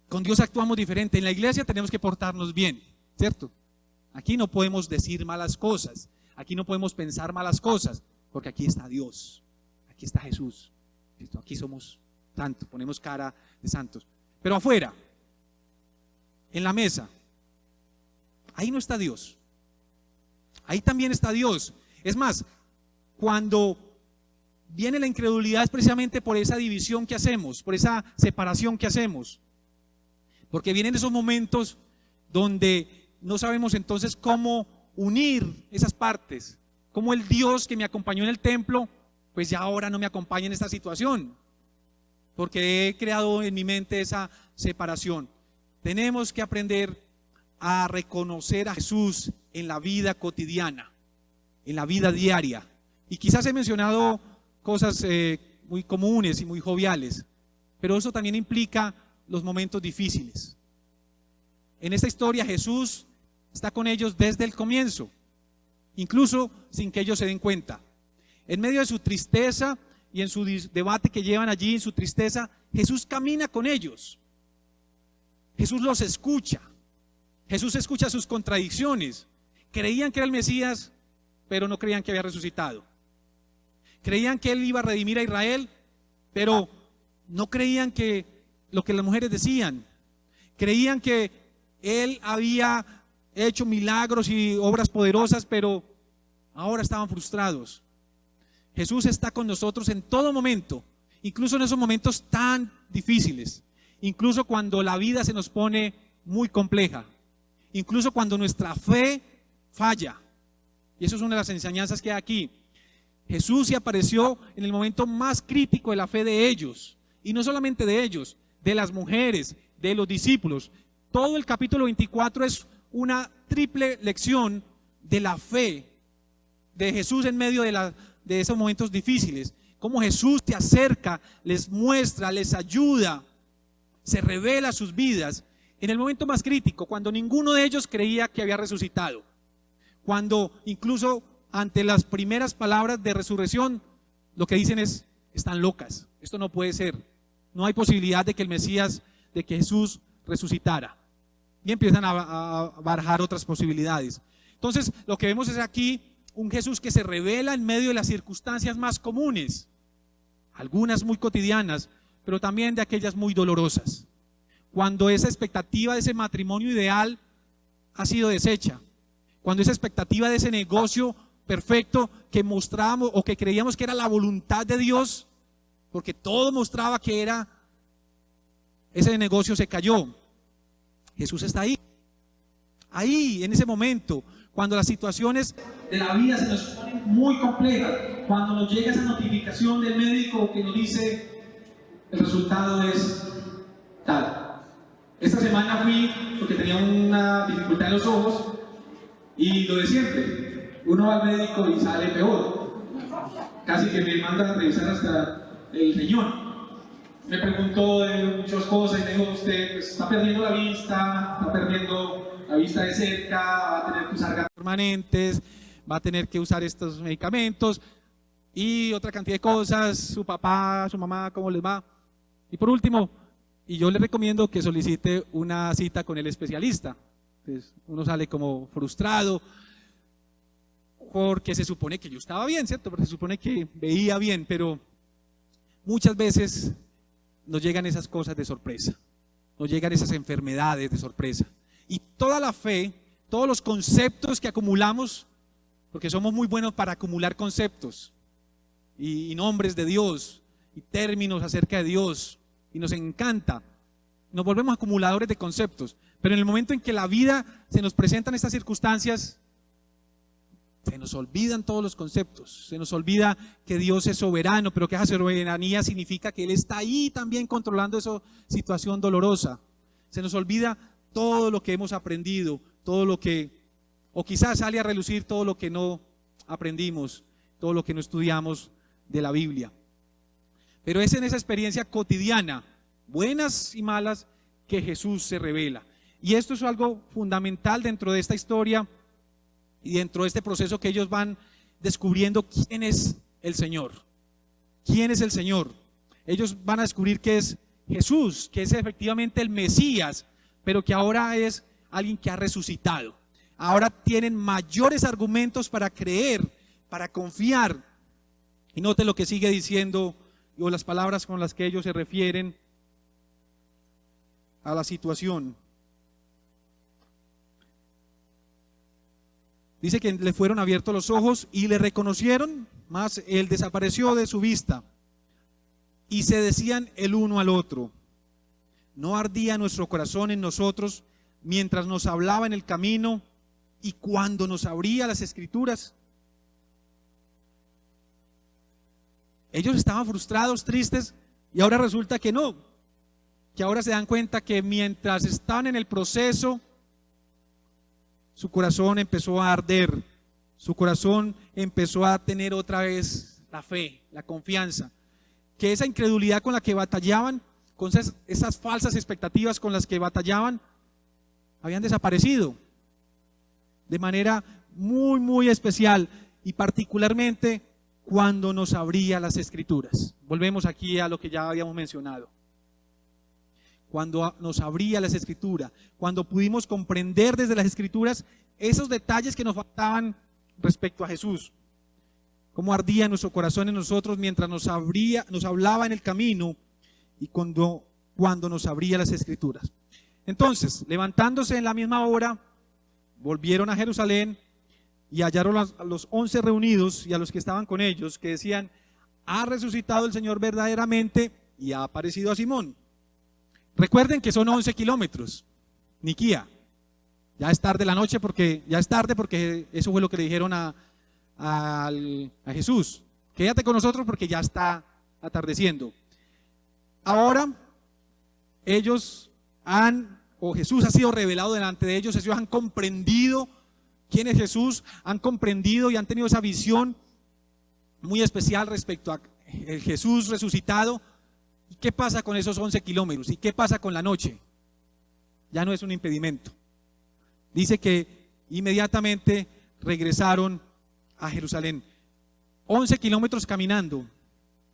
Con Dios actuamos diferente. En la iglesia tenemos que portarnos bien, ¿cierto? Aquí no podemos decir malas cosas, aquí no podemos pensar malas cosas, porque aquí está Dios, aquí está Jesús. Aquí somos santos, ponemos cara de santos. Pero afuera, en la mesa, ahí no está Dios. Ahí también está Dios. Es más, cuando viene la incredulidad es precisamente por esa división que hacemos, por esa separación que hacemos. Porque vienen esos momentos donde no sabemos entonces cómo unir esas partes. Cómo el Dios que me acompañó en el templo, pues ya ahora no me acompaña en esta situación. Porque he creado en mi mente esa separación. Tenemos que aprender a reconocer a Jesús en la vida cotidiana, en la vida diaria. Y quizás he mencionado cosas muy comunes y muy joviales, pero eso también implica los momentos difíciles. En esta historia Jesús está con ellos desde el comienzo, incluso sin que ellos se den cuenta. En medio de su tristeza y en su debate que llevan allí, en su tristeza, Jesús camina con ellos. Jesús los escucha. Jesús escucha sus contradicciones. Creían que era el Mesías, pero no creían que había resucitado. Creían que Él iba a redimir a Israel, pero no creían que lo que las mujeres decían. Creían que él había hecho milagros y obras poderosas, pero ahora estaban frustrados. Jesús está con nosotros en todo momento, incluso en esos momentos tan difíciles, incluso cuando la vida se nos pone muy compleja, incluso cuando nuestra fe falla. Y eso es una de las enseñanzas que hay aquí. Jesús se apareció en el momento más crítico de la fe de ellos, y no solamente de ellos, de las mujeres, de los discípulos. Todo el capítulo 24 es una triple lección de la fe de Jesús en medio de esos momentos difíciles. Cómo Jesús se acerca, les muestra, les ayuda, se revela a sus vidas en el momento más crítico, cuando ninguno de ellos creía que había resucitado. Cuando incluso ante las primeras palabras de resurrección, lo que dicen es: están locas, esto no puede ser, no hay posibilidad de que el Mesías, de que Jesús resucitara. Y empiezan a barajar otras posibilidades. Entonces lo que vemos es aquí un Jesús que se revela en medio de las circunstancias más comunes, algunas muy cotidianas, pero también de aquellas muy dolorosas. Cuando esa expectativa de ese matrimonio ideal ha sido deshecha, cuando esa expectativa de ese negocio perfecto que mostrábamos o que creíamos que era la voluntad de Dios, porque todo mostraba que era, ese negocio se cayó. Jesús está ahí en ese momento, cuando las situaciones de la vida se nos ponen muy complejas, cuando nos llega esa notificación del médico que nos dice: el resultado es tal. Esta semana fui porque tenía una dificultad en los ojos, y lo de siempre, uno va al médico y sale peor, casi que me mandan a revisar hasta el riñón. Me preguntó de muchas cosas y me dijo: usted pues, está perdiendo la vista de cerca, va a tener que usar gafas permanentes, va a tener que usar estos medicamentos y otra cantidad de cosas. Su papá, su mamá, ¿cómo les va? Y por último, y yo le recomiendo que solicite una cita con el especialista. Entonces, uno sale como frustrado porque se supone que yo estaba bien, ¿cierto? Porque se supone que veía bien, pero muchas veces nos llegan esas cosas de sorpresa, nos llegan esas enfermedades de sorpresa. Y toda la fe, todos los conceptos que acumulamos, porque somos muy buenos para acumular conceptos y nombres de Dios y términos acerca de Dios, y nos encanta, nos volvemos acumuladores de conceptos, pero en el momento en que la vida se nos presentan estas circunstancias, se nos olvidan todos los conceptos, se nos olvida que Dios es soberano, pero que esa soberanía significa que Él está ahí también controlando esa situación dolorosa. Se nos olvida todo lo que hemos aprendido, todo lo que, o quizás sale a relucir todo lo que no aprendimos, todo lo que no estudiamos de la Biblia. Pero es en esa experiencia cotidiana, buenas y malas, que Jesús se revela. Y esto es algo fundamental dentro de esta historia y dentro de este proceso que ellos van descubriendo quién es el Señor. ¿Quién es el Señor? Ellos van a descubrir que es Jesús, que es efectivamente el Mesías, pero que ahora es alguien que ha resucitado. Ahora tienen mayores argumentos para creer, para confiar. Y note lo que sigue diciendo, o las palabras con las que ellos se refieren a la situación. Dice que le fueron abiertos los ojos y le reconocieron, mas él desapareció de su vista. Y se decían el uno al otro: ¿no ardía nuestro corazón en nosotros mientras nos hablaba en el camino y cuando nos abría las Escrituras? Ellos estaban frustrados, tristes, y ahora resulta que no, que ahora se dan cuenta que mientras estaban en el proceso, su corazón empezó a arder, su corazón empezó a tener otra vez la fe, la confianza, que esa incredulidad con la que batallaban, con esas falsas expectativas con las que batallaban, habían desaparecido de manera muy, muy especial, y particularmente cuando nos abría las Escrituras. Volvemos aquí a lo que ya habíamos mencionado. Cuando nos abría las Escrituras, cuando pudimos comprender desde las Escrituras esos detalles que nos faltaban respecto a Jesús. Cómo ardía nuestro corazón en nosotros mientras nos hablaba en el camino y cuando cuando nos abría las Escrituras. Entonces, levantándose en la misma hora, volvieron a Jerusalén y hallaron a los 11 reunidos y a los que estaban con ellos, que decían: ha resucitado el Señor verdaderamente y ha aparecido a Simón. Recuerden que son 11 kilómetros, Niquía. Ya es tarde la noche, porque eso fue lo que le dijeron a Jesús: quédate con nosotros porque ya está atardeciendo. Ahora Jesús ha sido revelado delante de ellos. Ellos han comprendido quién es Jesús, han comprendido y han tenido esa visión muy especial respecto a el Jesús resucitado. ¿Y qué pasa con esos 11 kilómetros? ¿Y qué pasa con la noche? Ya no es un impedimento. Dice que inmediatamente regresaron a Jerusalén. 11 kilómetros caminando,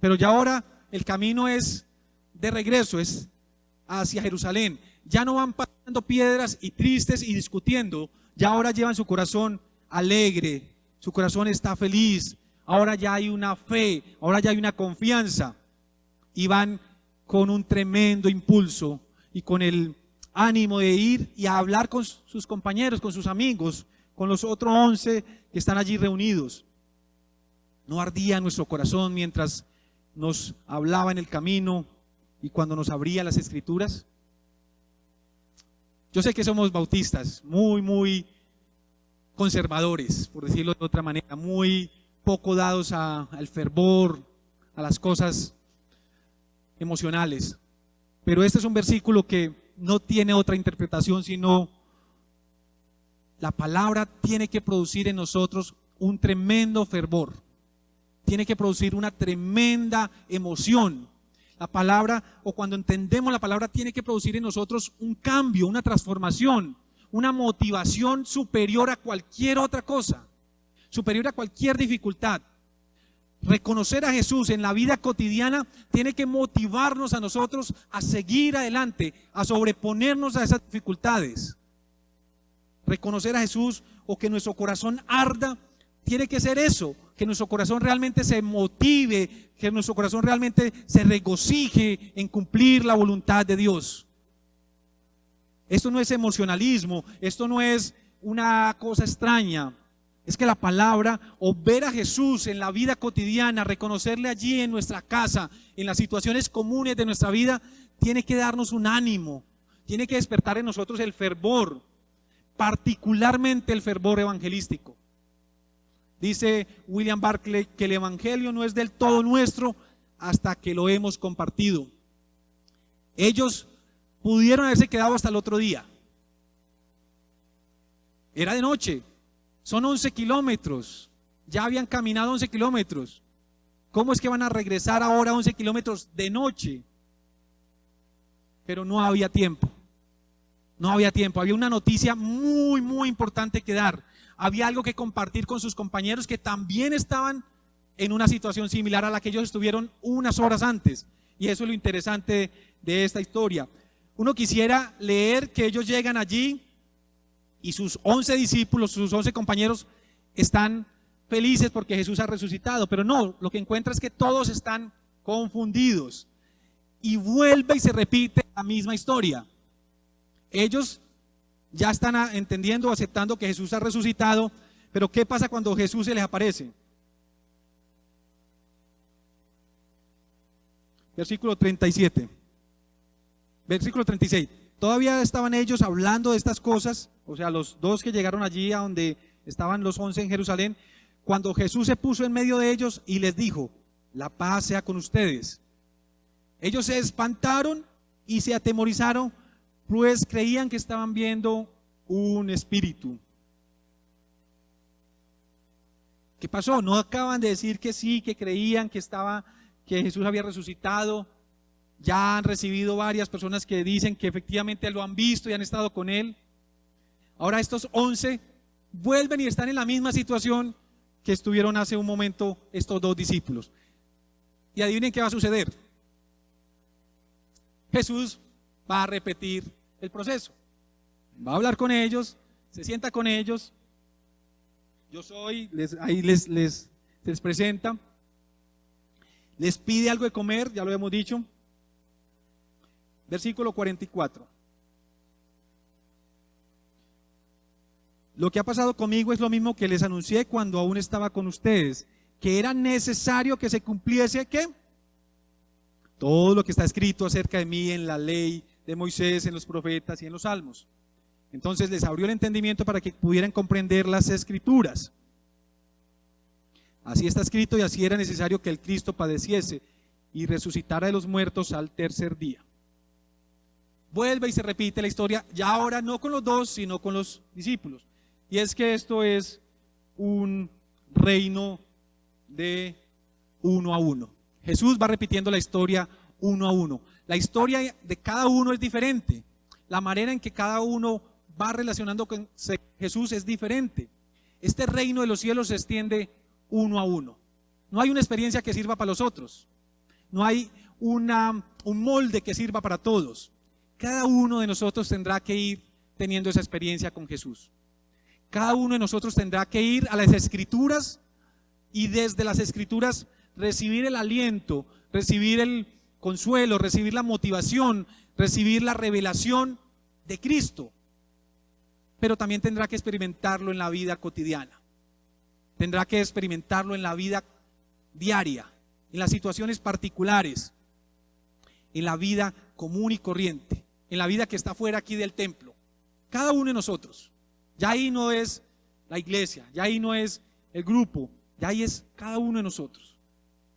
pero ya ahora el camino es de regreso, es hacia Jerusalén. Ya no van pasando piedras y tristes y discutiendo, ya ahora llevan su corazón alegre, su corazón está feliz. Ahora ya hay una fe, ahora ya hay una confianza, y van con un tremendo impulso y con el ánimo de ir y a hablar con sus compañeros, con sus amigos, con los otros 11 que están allí reunidos. ¿No ardía nuestro corazón mientras nos hablaba en el camino y cuando nos abría las Escrituras? Yo sé que somos bautistas, muy conservadores, por decirlo de otra manera, muy poco dados al fervor, a las cosas emocionales. Pero este es un versículo que no tiene otra interpretación, sino la palabra tiene que producir en nosotros un tremendo fervor, tiene que producir una tremenda emoción. La palabra, o cuando entendemos la palabra, tiene que producir en nosotros un cambio, una transformación, una motivación superior a cualquier otra cosa, superior a cualquier dificultad. Reconocer a Jesús en la vida cotidiana tiene que motivarnos a nosotros a seguir adelante, a sobreponernos a esas dificultades. Reconocer a Jesús, o que nuestro corazón arda, tiene que ser eso, que nuestro corazón realmente se motive, que nuestro corazón realmente se regocije en cumplir la voluntad de Dios. Esto no es emocionalismo, esto no es una cosa extraña. Es que la palabra, o ver a Jesús en la vida cotidiana, reconocerle allí en nuestra casa, en las situaciones comunes de nuestra vida, tiene que darnos un ánimo, tiene que despertar en nosotros el fervor, particularmente el fervor evangelístico. Dice William Barclay que el evangelio no es del todo nuestro hasta que lo hemos compartido. Ellos pudieron haberse quedado hasta el otro día. Era de noche. Son 11 kilómetros, ya habían caminado 11 kilómetros. ¿Cómo es que van a regresar ahora 11 kilómetros de noche? Pero no había tiempo, había una noticia muy importante que dar. Había algo que compartir con sus compañeros que también estaban en una situación similar a la que ellos estuvieron unas horas antes. Y eso es lo interesante de esta historia. Uno quisiera leer que ellos llegan allí y sus 11 discípulos, sus 11 compañeros están felices porque Jesús ha resucitado, pero no, lo que encuentra es que todos están confundidos y vuelve y se repite la misma historia. Ellos ya están entendiendo, aceptando que Jesús ha resucitado, pero ¿qué pasa cuando Jesús se les aparece? Versículo 37, versículo 36. Todavía estaban ellos hablando de estas cosas, o sea, los dos que llegaron allí a donde estaban los 11 en Jerusalén, cuando Jesús se puso en medio de ellos y les dijo: la paz sea con ustedes. Ellos se espantaron y se atemorizaron, pues creían que estaban viendo un espíritu. ¿Qué pasó? No acaban de decir que sí, que creían que Jesús había resucitado. Ya han recibido varias personas que dicen que efectivamente lo han visto y han estado con él. Ahora estos 11 vuelven y están en la misma situación que estuvieron hace un momento estos dos discípulos. Y adivinen qué va a suceder. Jesús va a repetir el proceso. Va a hablar con ellos, se sienta con ellos. Yo soy, ahí les presenta. Les pide algo de comer, ya lo hemos dicho. versículo 44. Lo que ha pasado conmigo es lo mismo que les anuncié cuando aún estaba con ustedes, que era necesario que se cumpliese, ¿qué? Todo lo que está escrito acerca de mí en la ley de Moisés, en los profetas y en los salmos. Entonces les abrió el entendimiento para que pudieran comprender las escrituras. Así está escrito y así era necesario que el Cristo padeciese y resucitara de los muertos al tercer día. Vuelve y se repite la historia, ya ahora no con los dos, sino con los discípulos. Y es que esto es un reino de uno a uno. Jesús va repitiendo la historia uno a uno. La historia de cada uno es diferente. La manera en que cada uno va relacionando con Jesús es diferente. Este reino de los cielos se extiende uno a uno. No hay una experiencia que sirva para los otros. No hay un molde que sirva para todos. Cada uno de nosotros tendrá que ir teniendo esa experiencia con Jesús. Cada uno de nosotros tendrá que ir a las Escrituras y desde las Escrituras recibir el aliento, recibir el consuelo, recibir la motivación, recibir la revelación de Cristo. Pero también tendrá que experimentarlo en la vida cotidiana. Tendrá que experimentarlo en la vida diaria, en las situaciones particulares, en la vida común y corriente, en la vida que está fuera aquí del templo. Cada uno de nosotros. Ya ahí no es la iglesia, ya ahí no es el grupo, ya ahí es cada uno de nosotros.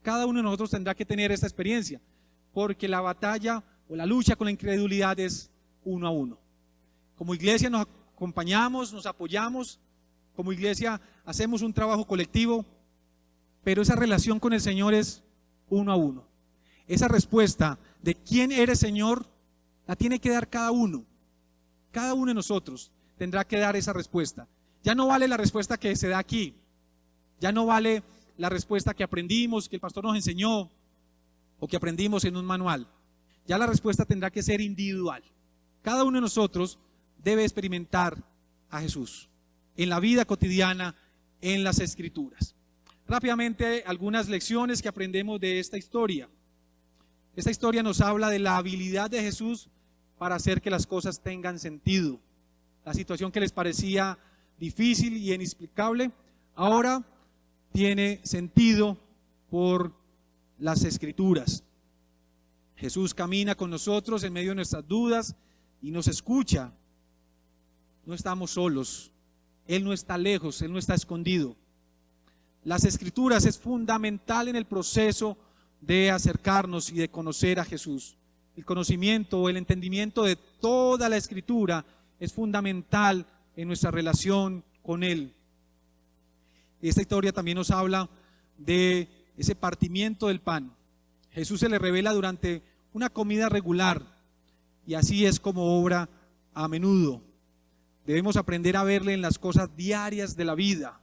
Cada uno de nosotros tendrá que tener esta experiencia, porque la batalla o la lucha con la incredulidad es uno a uno. Como iglesia nos acompañamos, nos apoyamos, como iglesia hacemos un trabajo colectivo, pero esa relación con el Señor es uno a uno. Esa respuesta de quién eres, Señor, la tiene que dar cada uno. Cada uno de nosotros tendrá que dar esa respuesta. Ya no vale la respuesta que se da aquí. Ya no vale la respuesta que aprendimos, que el pastor nos enseñó o que aprendimos en un manual. Ya la respuesta tendrá que ser individual. Cada uno de nosotros debe experimentar a Jesús en la vida cotidiana, en las Escrituras. Rápidamente, algunas lecciones que aprendemos de esta historia. Esta historia nos habla de la habilidad de Jesús para hacer que las cosas tengan sentido. La situación que les parecía difícil y inexplicable, ahora tiene sentido por las Escrituras. Jesús camina con nosotros en medio de nuestras dudas y nos escucha. No estamos solos. Él no está lejos, Él no está escondido. Las Escrituras es fundamental en el proceso de acercarnos y de conocer a Jesús. El conocimiento o el entendimiento de toda la Escritura es fundamental en nuestra relación con Él. Esta historia también nos habla de ese partimiento del pan. Jesús se le revela durante una comida regular y así es como obra a menudo. Debemos aprender a verle en las cosas diarias de la vida.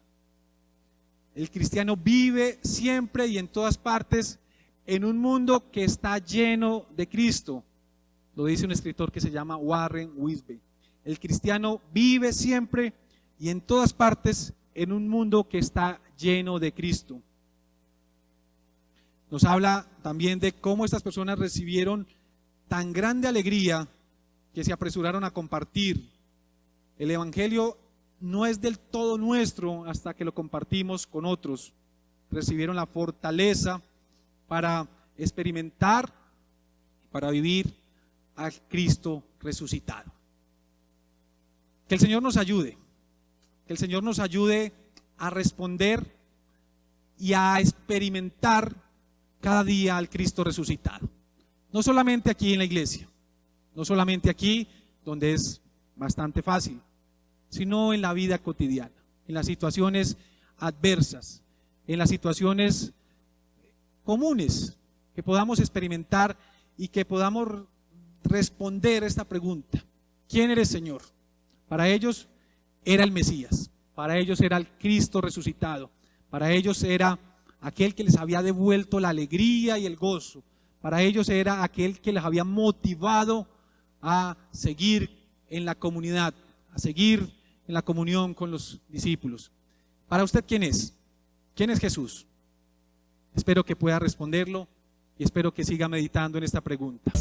El cristiano vive siempre y en todas partes en un mundo que está lleno de Cristo. Lo dice un escritor que se llama Warren Wiersbe. El cristiano vive siempre y en todas partes en un mundo que está lleno de Cristo. Nos habla también de cómo estas personas recibieron tan grande alegría que se apresuraron a compartir. El evangelio no es del todo nuestro hasta que lo compartimos con otros. Recibieron la fortaleza para experimentar, para vivir a Cristo resucitado. Que el Señor nos ayude, que el Señor nos ayude a responder y a experimentar cada día al Cristo resucitado. No solamente aquí en la iglesia, no solamente aquí donde es bastante fácil, sino en la vida cotidiana, en las situaciones adversas, en las situaciones comunes, que podamos experimentar y que podamos responder esta pregunta: ¿quién eres, Señor? Para ellos era el Mesías, para ellos era el Cristo resucitado, para ellos era aquel que les había devuelto la alegría y el gozo, para ellos era aquel que les había motivado a seguir en la comunidad, a seguir en la comunión con los discípulos. Para usted, ¿quién es? ¿Quién es Jesús? Espero que pueda responderlo y espero que siga meditando en esta pregunta.